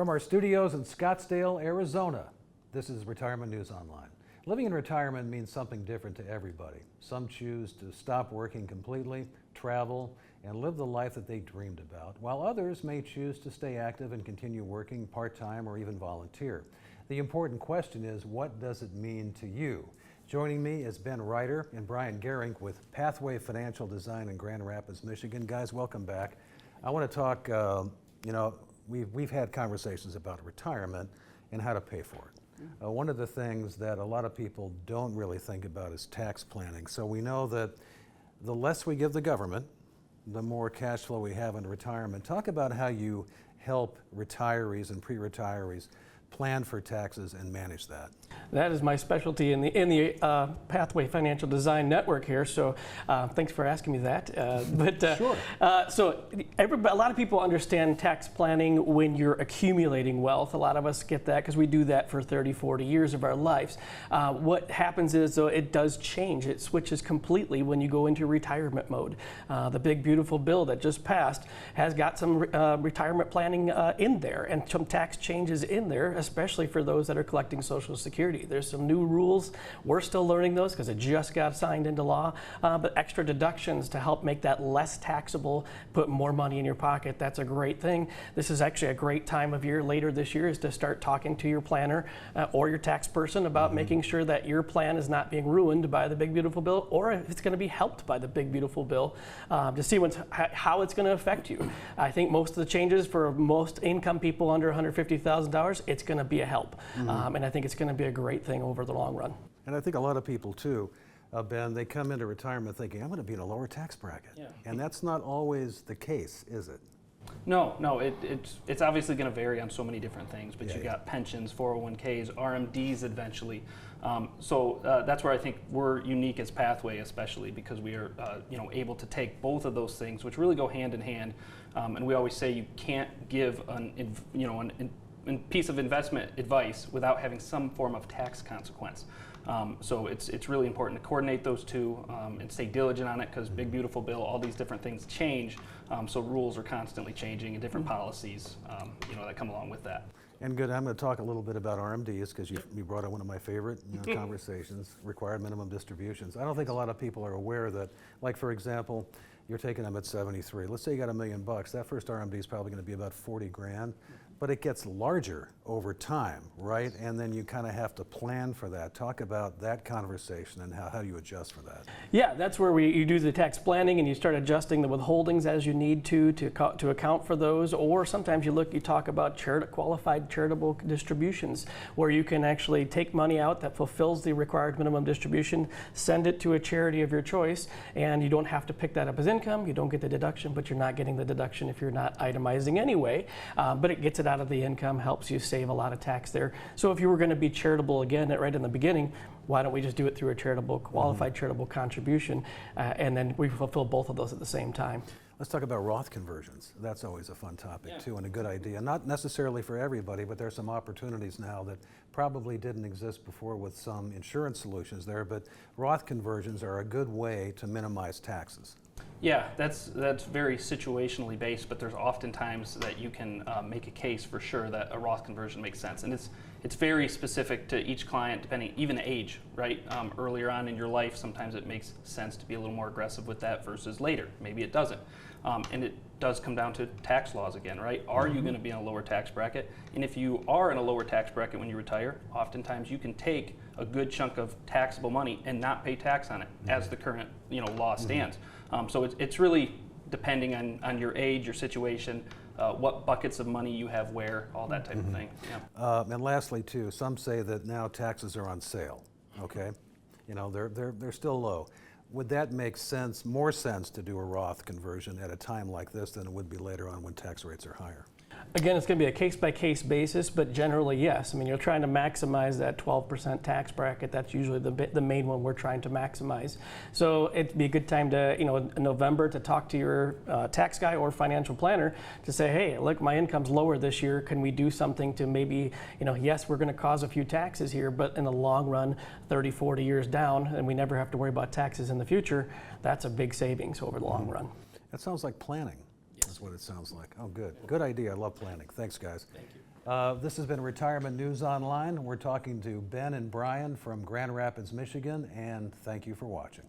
From our studios in Scottsdale, Arizona, this is Retirement News Online. Living in retirement means something different to everybody. Some choose to stop working completely, travel, and live the life that they dreamed about, while others may choose to stay active and continue working part-time or even volunteer. The important question is, what does it mean to you? Joining me is Ruiter and Bryan Geurink with Pathway Financial Design in Grand Rapids, Michigan. Guys, welcome back. I want to talk, we've had conversations about retirement and how to pay for it. One of the things that a lot of people don't really think about is tax planning. So we know that the less we give the government, the more cash flow we have in retirement. Talk about how you help retirees and pre-retirees plan for taxes and manage that. That is my specialty in the Pathway Financial Design Network here. So thanks for asking me that. Sure. So a lot of people understand tax planning when you're accumulating wealth. A lot of us get that because we do that for 30, 40 years of our lives. What happens is, though, it does change. It switches completely when you go into retirement mode. The big beautiful bill that just passed has got some retirement planning in there and some tax changes in there, especially for those that are collecting Social Security. There's some new rules. We're still learning those because it just got signed into law, but extra deductions to help make that less taxable, put more money in your pocket. That's a great thing. This is actually a great time of year later this year is to start talking to your planner or your tax person about making sure that your plan is not being ruined by the big beautiful bill, or if it's going to be helped by the big beautiful bill, to see how it's going to affect you. I think most of the changes for most income people under $150,000, it's going to be a help. And I think it's going to be a great thing over the long run. And I think a lot of people too, Ben, they come into retirement thinking, I'm going to be in a lower tax bracket. Yeah. And that's not always the case, is it? No, it's obviously going to vary on so many different things, but you've got pensions, 401ks, RMDs eventually. So that's where I think we're unique as Pathway, especially because we are able to take both of those things, which really go hand in hand. And we always say you can't give a piece of investment advice without having some form of tax consequence. So it's really important to coordinate those two and stay diligent on it, because big beautiful bill, all these different things change. So rules are constantly changing and different policies that come along with that. And good, I'm going to talk a little bit about RMDs because you brought up one of my favorite conversations, required minimum distributions. I don't think a lot of people are aware that, like for example, you're taking them at 73. Let's say you got $1 million. That first RMD is probably going to be about 40 grand, but it gets larger over time, right? And then you kind of have to plan for that. Talk about that conversation and how you adjust for that. Yeah, that's where you do the tax planning and you start adjusting the withholdings as you need to account for those. Or sometimes you talk about qualified charitable distributions, where you can actually take money out that fulfills the required minimum distribution, send it to a charity of your choice, and you don't have to pick that up as income. You don't get the deduction, but you're not getting the deduction if you're not itemizing anyway. But it gets it out of the income, helps you save a lot of tax there. So if you were going to be charitable again right in the beginning, why don't we just do it through a qualified charitable contribution, and then we fulfill both of those at the same time. Let's talk about Roth conversions. That's always a fun topic too, and a good idea. Not necessarily for everybody, but there's some opportunities now that probably didn't exist before with some insurance solutions there, but Roth conversions are a good way to minimize taxes. Yeah, that's very situationally based, but there's often times that you can make a case for sure that a Roth conversion makes sense, and it's very specific to each client, depending even age, right? Earlier on in your life, sometimes it makes sense to be a little more aggressive with that versus later. Maybe it doesn't, and it does come down to tax laws again, right? Are you going to be in a lower tax bracket? And if you are in a lower tax bracket when you retire, oftentimes you can take a good chunk of taxable money and not pay tax on it as the current law stands. So it's really depending on your age, your situation, what buckets of money you have where, all that type of thing. Yeah. And lastly too, some say that now taxes are on sale, okay? They're still low. Would that make more sense to do a Roth conversion at a time like this than it would be later on when tax rates are higher? Again, it's going to be a case-by-case basis, but generally, yes. I mean, you're trying to maximize that 12% tax bracket. That's usually the main one we're trying to maximize. So it'd be a good time to, in November, to talk to your tax guy or financial planner to say, hey, look, my income's lower this year. Can we do something to maybe, yes, we're going to cause a few taxes here, but in the long run, 30, 40 years down, and we never have to worry about taxes in the future, that's a big savings over the long run. That sounds like planning. That's what it sounds like. Oh, good. Good idea. I love planning. Thanks, guys. Thank you. This has been Retirement News Online. We're talking to Ben and Brian from Grand Rapids, Michigan, and thank you for watching.